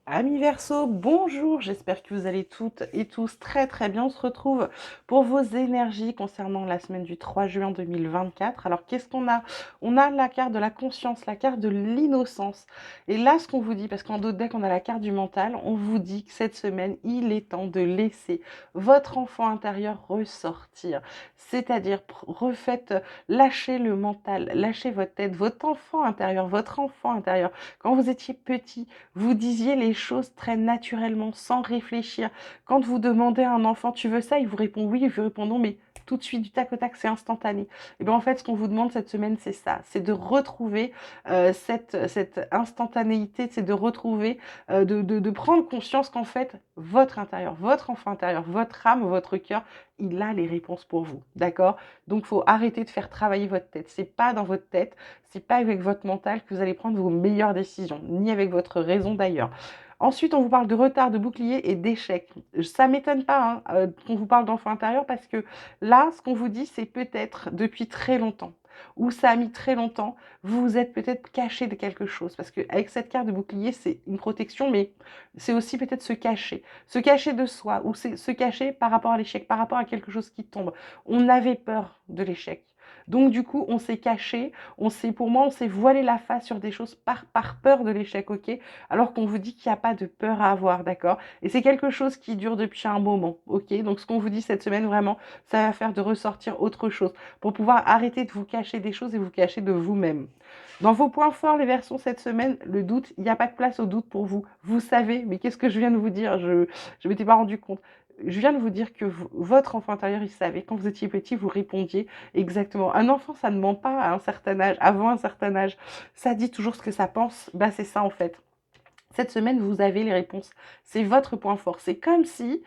Amis Verseau, bonjour, j'espère que vous allez toutes et tous très très bien. On se retrouve pour vos énergies concernant la semaine du 3 juin 2024. Alors qu'est-ce qu'on a? On a la carte de la conscience, la carte de l'innocence. Et là, ce qu'on vous dit, parce qu'en d'autres decks, on a la carte du mental, on vous dit que cette semaine, il est temps de laisser votre enfant intérieur ressortir. C'est-à-dire, refaites, lâchez le mental, lâchez votre tête, votre enfant intérieur. Quand vous étiez petit, vous disiez les choses très naturellement, sans réfléchir. Quand vous demandez à un enfant, tu veux ça, il vous répond oui, il vous répond non, mais tout de suite, du tac au tac, c'est instantané. Et bien en fait, ce qu'on vous demande cette semaine, c'est ça, c'est de retrouver cette instantanéité, c'est de retrouver, de prendre conscience qu'en fait, votre intérieur, votre enfant intérieur, votre âme, votre cœur, il a les réponses pour vous, d'accord? Donc, il faut arrêter de faire travailler votre tête. C'est pas dans votre tête, c'est pas avec votre mental que vous allez prendre vos meilleures décisions, ni avec votre raison d'ailleurs. Ensuite, on vous parle de retard, de bouclier et d'échec. Ça m'étonne pas qu'on vous parle d'enfant intérieur parce que là, ce qu'on vous dit, c'est peut-être depuis très longtemps ou ça a mis très longtemps, vous vous êtes peut-être caché de quelque chose. Parce qu'avec cette carte de bouclier, c'est une protection, mais c'est aussi peut-être se cacher. Se cacher de soi ou se cacher par rapport à l'échec, par rapport à quelque chose qui tombe. On avait peur de l'échec. Donc du coup, on s'est caché, pour moi, on s'est voilé la face sur des choses par peur de l'échec, ok? Alors qu'on vous dit qu'il n'y a pas de peur à avoir, d'accord? Et c'est quelque chose qui dure depuis un moment, ok? Donc ce qu'on vous dit cette semaine, vraiment, ça va faire de ressortir autre chose pour pouvoir arrêter de vous cacher des choses et vous cacher de vous-même. Dans vos points forts, les versions cette semaine, le doute, il n'y a pas de place au doute pour vous. Vous savez, mais qu'est-ce que je viens de vous dire? Je ne m'étais pas rendu compte. Je viens de vous dire que votre enfant intérieur, il savait. Quand vous étiez petit, vous répondiez exactement. Un enfant, ça ne ment pas à un certain âge, avant un certain âge. Ça dit toujours ce que ça pense. Bah, c'est ça en fait. Cette semaine, vous avez les réponses. C'est votre point fort. C'est comme si,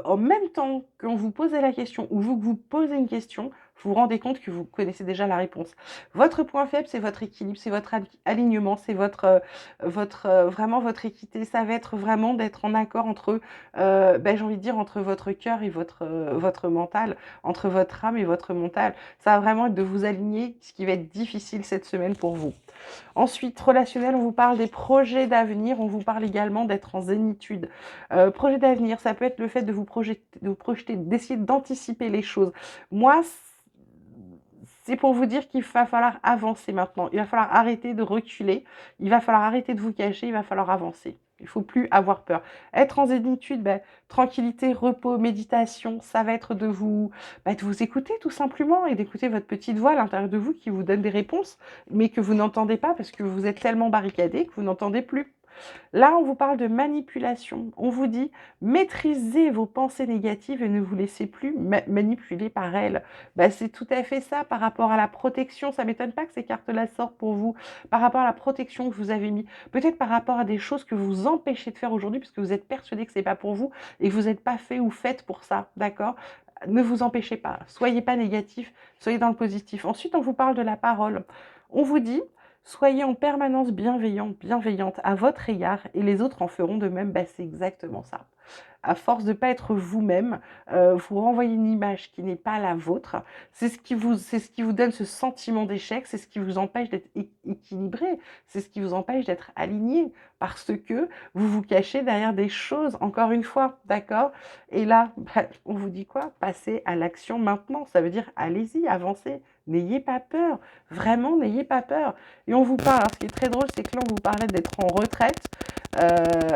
en même temps qu'on vous posait la question ou vous posez une question, vous vous rendez compte que vous connaissez déjà la réponse. Votre point faible, c'est votre équilibre, c'est votre alignement, c'est vraiment votre équité. Ça va être vraiment d'être en accord entre, j'ai envie de dire, entre votre cœur et votre mental, entre votre âme et votre mental. Ça va vraiment être de vous aligner, ce qui va être difficile cette semaine pour vous. Ensuite, relationnel, on vous parle des projets d'avenir, on vous parle également d'être en zénitude. Projet d'avenir, ça peut être le fait de vous projeter, d'essayer d'anticiper les choses. Moi, c'est pour vous dire qu'il va falloir avancer maintenant. Il va falloir arrêter de reculer, il va falloir arrêter de vous cacher, il va falloir avancer. Il ne faut plus avoir peur. Être en zénitude, tranquillité, repos, méditation, ça va être de vous écouter tout simplement et d'écouter votre petite voix à l'intérieur de vous qui vous donne des réponses, mais que vous n'entendez pas parce que vous êtes tellement barricadé que vous n'entendez plus. Là, on vous parle de manipulation. On vous dit maîtrisez vos pensées négatives et ne vous laissez plus manipuler par elles. C'est tout à fait ça par rapport à la protection. Ça ne m'étonne pas que ces cartes-là sortent pour vous. Par rapport à la protection que vous avez mis. Peut-être par rapport à des choses que vous empêchez de faire aujourd'hui parce que vous êtes persuadé que ce n'est pas pour vous et que vous n'êtes pas fait ou faite pour ça. D'accord? Ne vous empêchez pas. Soyez pas négatif. Soyez dans le positif. Ensuite, on vous parle de la parole. On vous dit soyez en permanence bienveillant, bienveillante à votre égard et les autres en feront de même. C'est exactement ça. À force de ne pas être vous-même, vous renvoyez une image qui n'est pas la vôtre. C'est ce qui vous donne ce sentiment d'échec, c'est ce qui vous empêche d'être équilibré, c'est ce qui vous empêche d'être aligné parce que vous vous cachez derrière des choses, encore une fois, d'accord? Et là, on vous dit quoi? Passez à l'action maintenant. Ça veut dire allez-y, avancez. N'ayez pas peur, vraiment n'ayez pas peur. Et on vous parle, alors ce qui est très drôle, c'est que là on vous parlait d'être en retraite,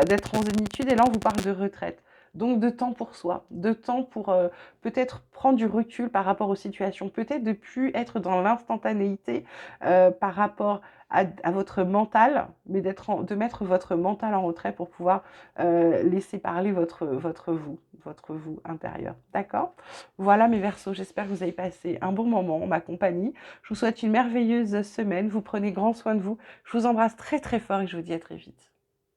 d'être en zénitude, et là on vous parle de retraite. Donc de temps pour soi, de temps pour peut-être prendre du recul par rapport aux situations, peut-être de plus être dans l'instantanéité par rapport à votre mental, mais de mettre votre mental en retrait pour pouvoir laisser parler votre vous intérieur. D'accord? Voilà mes Verseaux, j'espère que vous avez passé un bon moment en ma compagnie. Je vous souhaite une merveilleuse semaine, vous prenez grand soin de vous. Je vous embrasse très très fort et je vous dis à très vite.